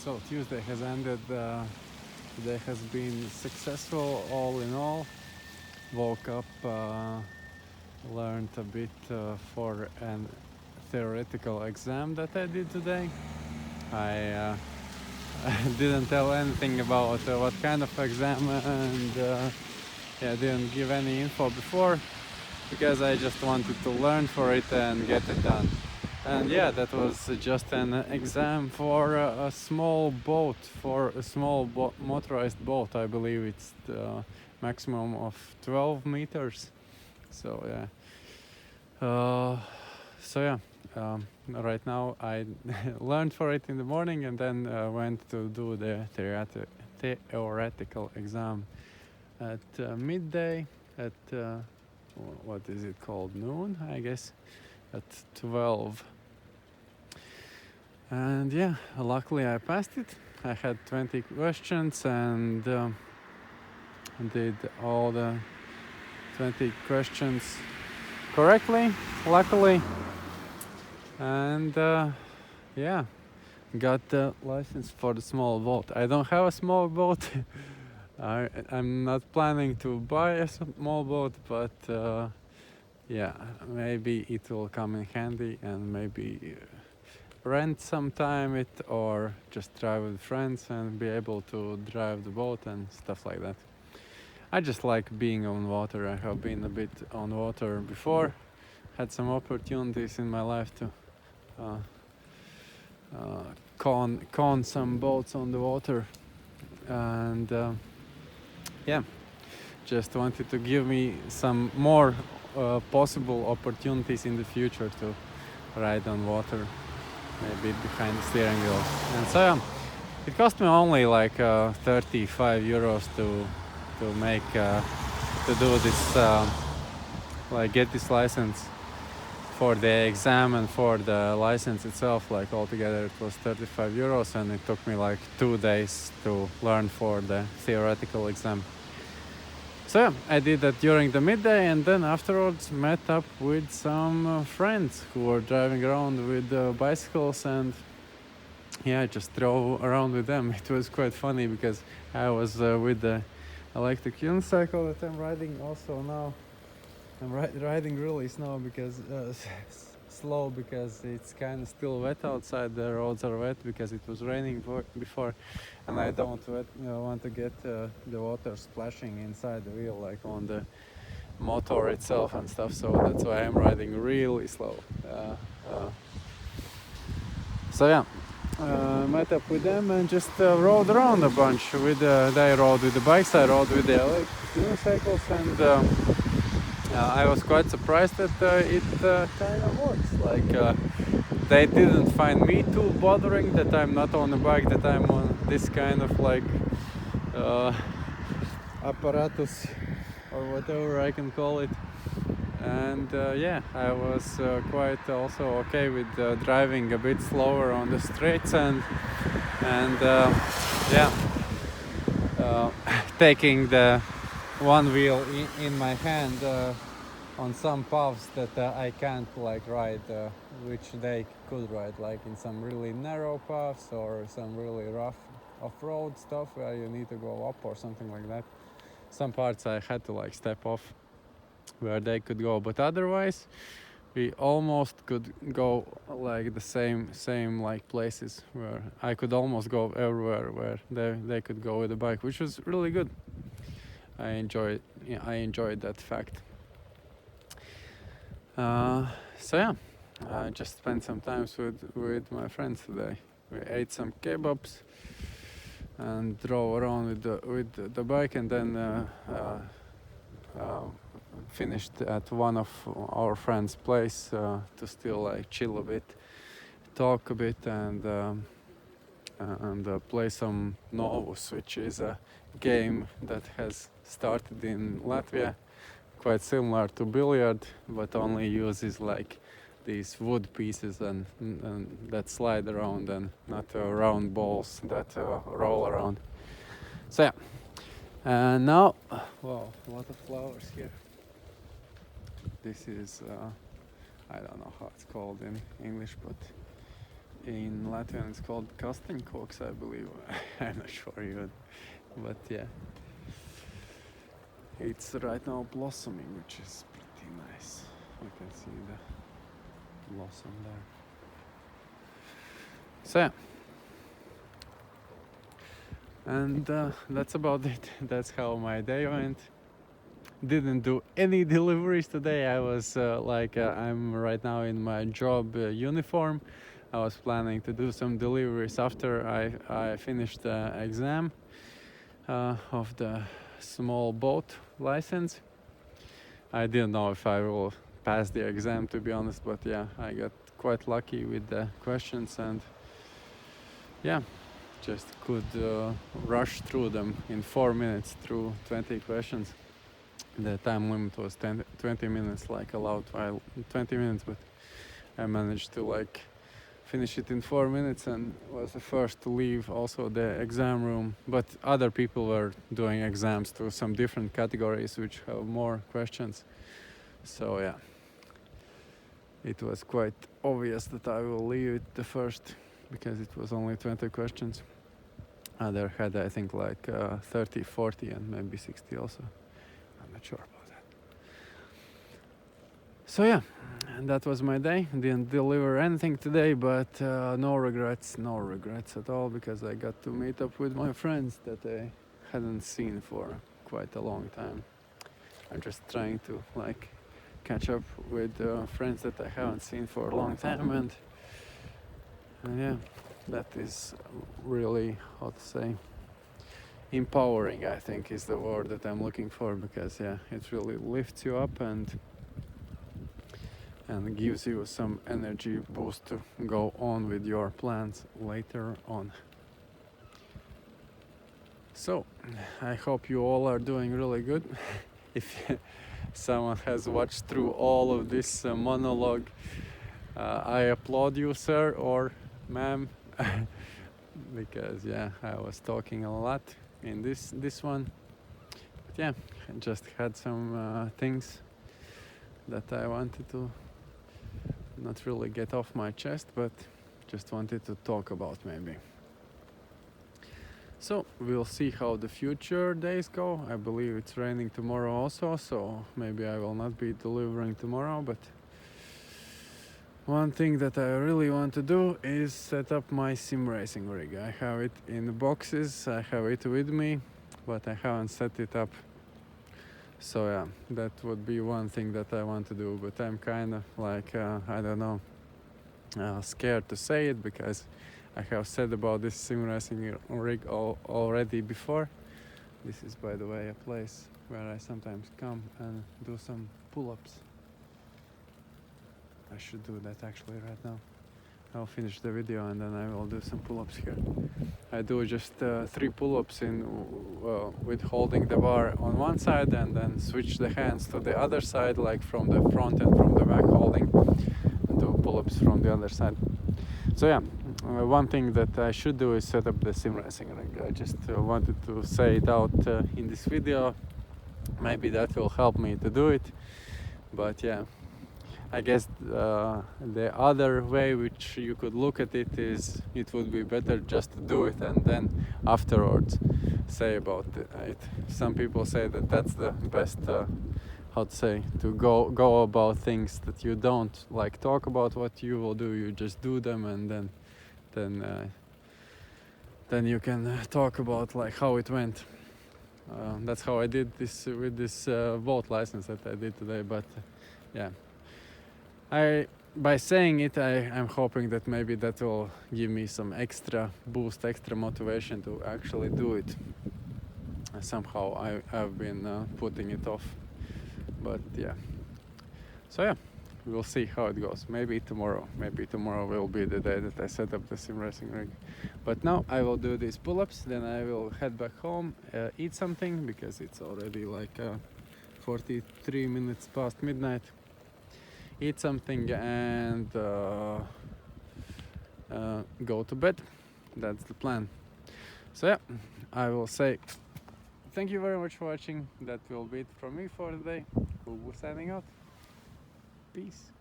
So Tuesday has ended. Today has been successful all in all. Woke up, learned a bit for an theoretical exam that I did today. I didn't tell anything about what kind of exam and didn't give any info before because I just wanted to learn for it and get it done. And yeah, that was just an exam for a small boat, for a small motorized boat. I believe it's the maximum of 12 meters. So yeah. Right now I learned for it in the morning and then went to do the theoretical exam at midday at what is it called, noon, I guess, at 12. And yeah, luckily I passed it. I had 20 questions and did all the 20 questions correctly, luckily. And yeah, got the license for the small boat. I don't have a small boat. I'm not planning to buy a small boat, but yeah, maybe it will come in handy and maybe rent sometime it or just drive with friends and be able to drive the boat and stuff like that. I just like being on water. I have been a bit on water before, had some opportunities in my life to con some boats on the water, and yeah, just wanted to give me some more possible opportunities in the future to ride on water, maybe behind the steering wheel. And so it cost me only like 35 euros to make to do this like get this license. For the exam and for the license itself, like altogether it was 35 euros, and it took me like 2 days to learn for the theoretical exam. So yeah, I did that during the midday, and then afterwards met up with some friends who were driving around with bicycles, and yeah, I just drove around with them. It was quite funny because I was with the electric unicycle that I'm riding also now. I'm riding really slow because it's kind of still wet outside. The roads are wet because it was raining before, and I don't want to get the water splashing inside the wheel, like on the motor itself and stuff. So that's why I'm riding really slow. So yeah, met up with them and just rode around a bunch. They rode with the bikes, I rode with the electric unicycles, and I was quite surprised that it kind of works. Like they didn't find me too bothering that I'm not on a bike, that I'm on this kind of like apparatus or whatever I can call it. And yeah, I was quite also okay with driving a bit slower on the streets and yeah, taking the one wheel in my hand on some paths that I can't like ride, which they could ride, like in some really narrow paths or some really rough off-road stuff where you need to go up or something like that. Some parts I had to like step off where they could go, but otherwise we almost could go like the same like places where I could almost go everywhere where they could go with the bike, which was really good. I enjoyed that fact. So yeah, I just spent some time with my friends today. We ate some kebabs and drove around with the bike, and then finished at one of our friends' place to still like chill a bit, talk a bit, and play some Novus, which is a game that has started in Latvia, quite similar to billiard, but only uses like these wood pieces and that slide around, and not round balls that roll around. So yeah, and now, wow, a lot of flowers here. This is I don't know how it's called in English, but in Latvian it's called kastaņkoks, I believe. I'm not sure even, but yeah, it's right now blossoming, which is pretty nice. You can see the blossom there. So yeah, and that's about it. That's how my day went. Didn't do any deliveries today. I was I'm right now in my job uniform. I was planning to do some deliveries after I finished the exam of the small boat license. I didn't know if I will pass the exam, to be honest, but yeah, I got quite lucky with the questions, and yeah, just could rush through them in 4 minutes through 20 questions. The time limit was 20 minutes, like allowed while 20 minutes, but I managed to like finish it in 4 minutes and was the first to leave also the exam room. But other people were doing exams to some different categories which have more questions. So yeah, it was quite obvious that I will leave it the first because it was only 20 questions. Other had I think like 30, 40 and maybe 60 also. I'm not sure about that. So yeah, and that was my day. Didn't deliver anything today, but no regrets at all, because I got to meet up with my friends that I hadn't seen for quite a long time. I'm just trying to like catch up with friends that I haven't seen for a long time, and yeah, that is really, how to say, empowering, I think is the word that I'm looking for, because yeah, it really lifts you up and gives you some energy boost to go on with your plans later on. So I hope you all are doing really good. If someone has watched through all of this monologue, I applaud you, sir or ma'am, because yeah, I was talking a lot in this one. But yeah, I just had some things that I wanted to not really get off my chest, but just wanted to talk about maybe. So we'll see how the future days go. I believe it's raining tomorrow also, so maybe I will not be delivering tomorrow, but one thing that I really want to do is set up my sim racing rig. I have it in boxes, I have it with me, but I haven't set it up. So yeah, that would be one thing that I want to do, but I'm kind of like, I don't know, scared to say it, because I have said about this sim racing rig already before. This is, by the way, a place where I sometimes come and do some pull-ups. I should do that actually right now. I'll finish the video and then I will do some pull-ups here. I do just 3 pull-ups with holding the bar on one side, and then switch the hands to the other side, like from the front and from the back holding, and do pull-ups from the other side. So yeah, one thing that I should do is set up the sim racing rig. I just wanted to say it out in this video. Maybe that will help me to do it. But yeah, I guess the other way which you could look at it is it would be better just to do it and then afterwards say about it. Some people say that that's the best, how to say, to go about things, that you don't like talk about what you will do, you just do them, and then you can talk about like how it went. That's how I did this with this boat license that I did today. But yeah, by saying it, I'm hoping that maybe that will give me some extra boost, extra motivation to actually do it. Somehow I've been putting it off, but yeah. So yeah, we'll see how it goes. Maybe tomorrow will be the day that I set up the sim racing rig. But now I will do these pull-ups, then I will head back home, eat something, because it's already like 43 minutes past midnight. Eat something and go to bed. That's the plan. So yeah, I will say thank you very much for watching. That will be it from me for today. We'll be signing out. Peace.